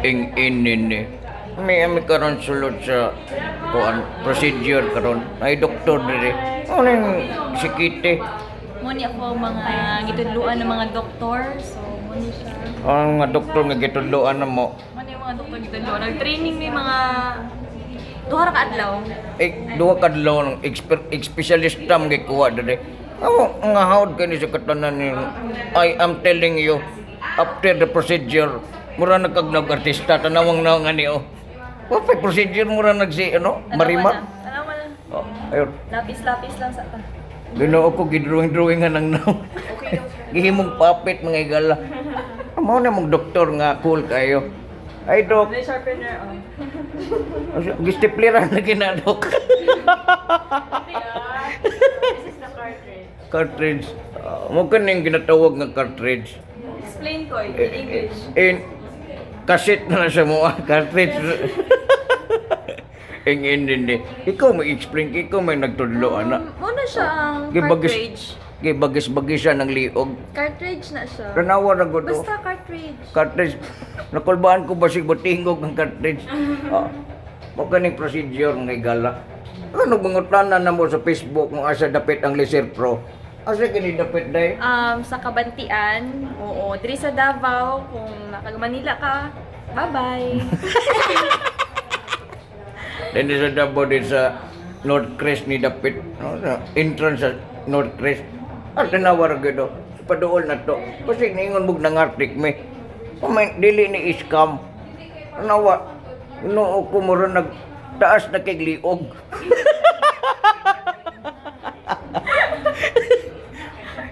ing nini. May karon sulod sa kuan procedure karon. Ay doktor dire. Ano yung sikite? Muni ako mga gitudluan ng mga doktor. So, muni siya. Ang mga doktor nga gitudloan na mo. Muni yung mga doktor gitudluan. Nag-training may mga duha ra ka adlaw. Duha kadlaw ng specialista mga kuha dire. Nga hawd kani sa katanan ni I am telling you after the procedure mura nagkagnog artista tanawang na nga ni What procedure mura nagsi Marimar? Tanawa na. Oh, ayun. Lapis-lapis lang sa ta. Ginoo ko gidrawing-drawingan ng naw. Gihimong puppet mga igala. Amo na mong doktor nga cool kayo. Ay dok, May sharpener gistipliran na ginadok. This is the cartridge. Cartridge. Mo kaning ginatawag nga cartridge. Explain ko in English. In kaset na sa mo cartridge. Hindi. Ikaw may explain, ikaw may nagtudlo ana. Muna siya ang Gibagis- cartridge. Gibagis-bagis siya ng liog. Cartridge na siya. Tanawa ra gud. Basta cartridge. Cartridge. Nakulbaan ko ba si butingog ng cartridge? Mo kaning procedure mga igala. Ano bangutanan na mo sa Facebook kung asa dapit ang Laser Pro? Asa kini dapit day? Sa Kabantian, oo. Diri sa Davao, kung naka-Manila ka, bye-bye. Then sa Davao din sa North Crest ni dapit. Entrance sa North Crest. Tanawa ra gud. Paduol na to. Kasi ningon mong nangartik me. May dili ni scam. Tanawa. Noo ko mura nagtaas na kay liog.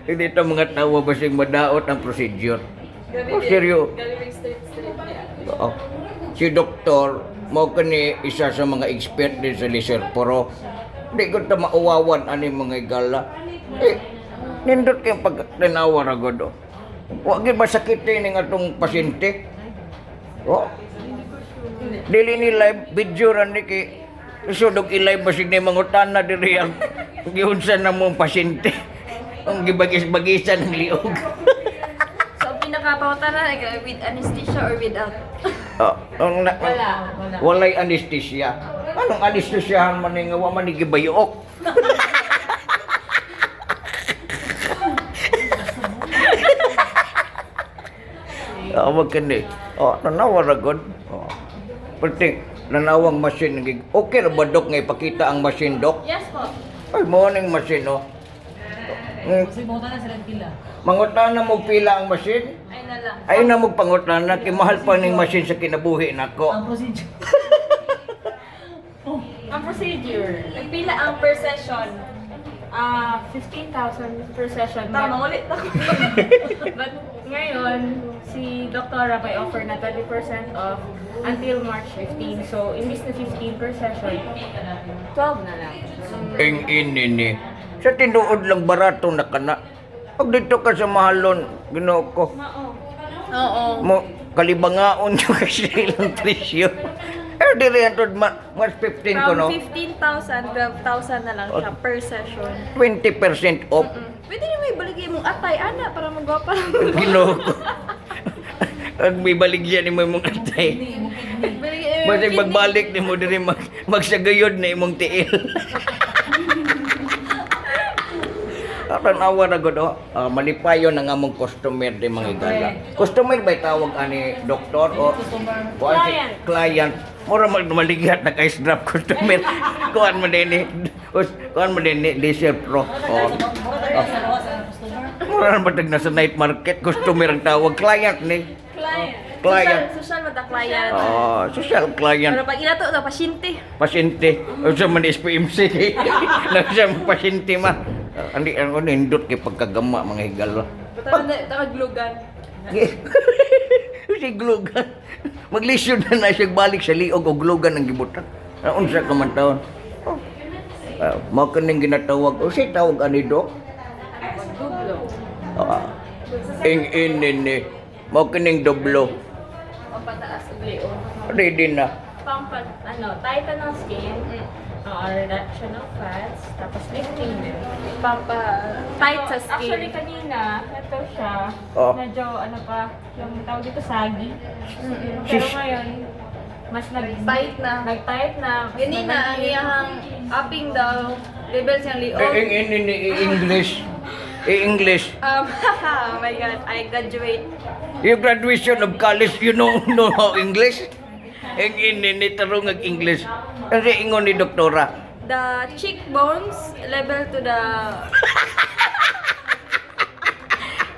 Hindi ito mga tawa basing madaot ang procedure. Seryo. Oo. Si doktor, mo kani isa sa mga expert din sa Laser Pro. Di ko ta mauwawan ani mga igala. Nindot kayong pagtanawa ra gud. Wa gyud masakitin ning atong pasyente. Oh. Dili ni live video ra ni kay isudog i-live basig ni mangutana diri ang giunsa na mong pasyente. Ang gibagis-bagisan ng liog. So, pinakapautan na, with anesthesia or without? Wala. Wala. Walay anesthesia. Anong anesthesiahan man nga wa man ni gibayok? Wag kani. Nanawa ra gud. Perting nanawang machine nga. Okay ra ba dok nga ipakita ang machine dok? Yes po. Ay morning machine Kasi mo na sila pila. Mangutana mo pila ang machine? Ay na lang. Ay na mo pangutana kay mahal pa ning machine sa kinabuhi nako. Ang procedure. Ang procedure, nagpila ang per session. 15,000 per session. Tama, ulit na. But ngayon, si Doktora may offer na 20% off until March 15. So, imbis na 15 per session, 12 na lang. Ing ini. Sa tinuod lang barato na kana. Pag dito ka sa mahalon, Ginoo ko. Oo. Mo kalibangaon yung kasi ilang presyo. Diri antod mas 15 ko no. From 15,000, 12,000 na lang siya per session. 20% off. Pwede na may baligay mong atay, ana, para magwapa lang. Ginoo ko. Ang may baligyan ni mo imong atay. Basta magbalik ni mo diri magsagayod na imong tiil. Tanawa na gud malipayon ang among customer di mga igala. Customer ba tawag ani doktor o Client. Client. Mura malighat na kay strap customer. Kuan mo din ni Laser Pro. Mura na batag na sa night market customer ang tawag client ni. Client. Social mo ta client. Social client. Pero pag inato ta pasyente. Pasyente. Sa man SPMC. Nasa pasyente ma. Andi ang nindot kay pagkagama mga higala. Takaglugan. Si glugan. Maglisod na siya balik sa liog o glugan ang gibutan. Unsa ka man taon? Mao kaning ginatawag. O si tawag ani dok? Dublo. Ing mao kaning doblo. Pampataas og leon. Ready na. Tighten ng skin. Reduction of fats, tapos lifting din. Tight sa skin. Actually, kanina, ito siya, Oh. medyo, ano pa, yung tawag dito, saggy. Pero Shish. ngayon, mas Tight na. Nag-tight na. mas Gani na ang nag-clear. iyang upping daw. Level siyang liog. English. English. Oh my God, I graduate. Your graduation of college, you know how English? Ang tarong ng English. Kasi ingon ni doktora. The cheekbones level to the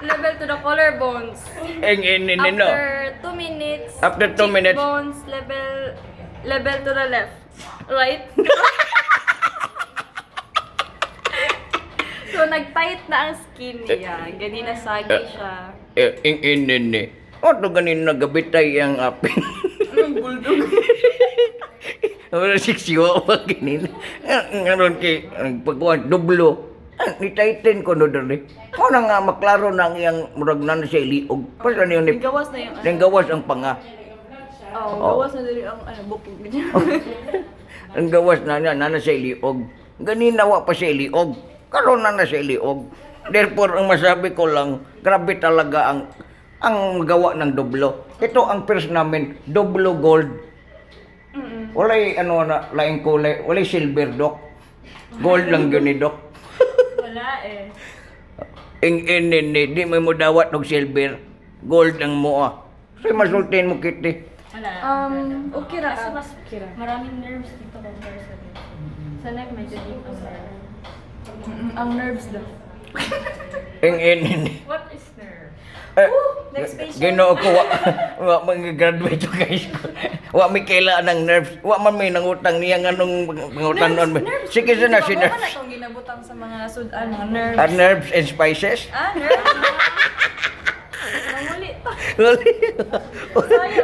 level to the collarbones. No. After 2 minutes. After 2 minutes. Cheekbones level to the left. Right? So nag-tight na ang skin niya. Ganina sagay siya. Oto ganin nagabitay ang apin. Bulldog. Wala siksiwa pa ganin. Ngayon kay pagkuhan dublo. Ni-tighten ko no dali. Mo na nga maklaro na ang iyang murag na siya iliog. Pasa niyo ni Gawas na yung gawas ang panga. Oh, gawas na din ang bukog niya. Ang gawas na niya, nana siya iliog. Ganina wa pa siya iliog. Karon na siya iliog. Therefore, ang masabi ko lang, grabe talaga ang gawa ng doblo. Ito ang first namin, doblo gold. Walay ano na, laing kulay, walay silver dok. Gold lang yun ni dok. Wala eh. Di mo dawat ng silver. Gold ang mo So, masultin mo kiti. Wala. Okay ra. Kasi mas maraming nerves dito compare sa neck. Sa neck, medyo deep ang nerve. Ang nerves daw. What is nerve? next patient. Ginoo ko, wa mag-graduate yung guys ko. Wa may kailangan ng nerves. Wa man may nangutang niya nga nung pangutang noon. Sige sa na si Nerves. nerves. Itong ginabutang sa mga mga nerves. Nerves and spices. Nerves. Nangulit pa. Wali. Sayang.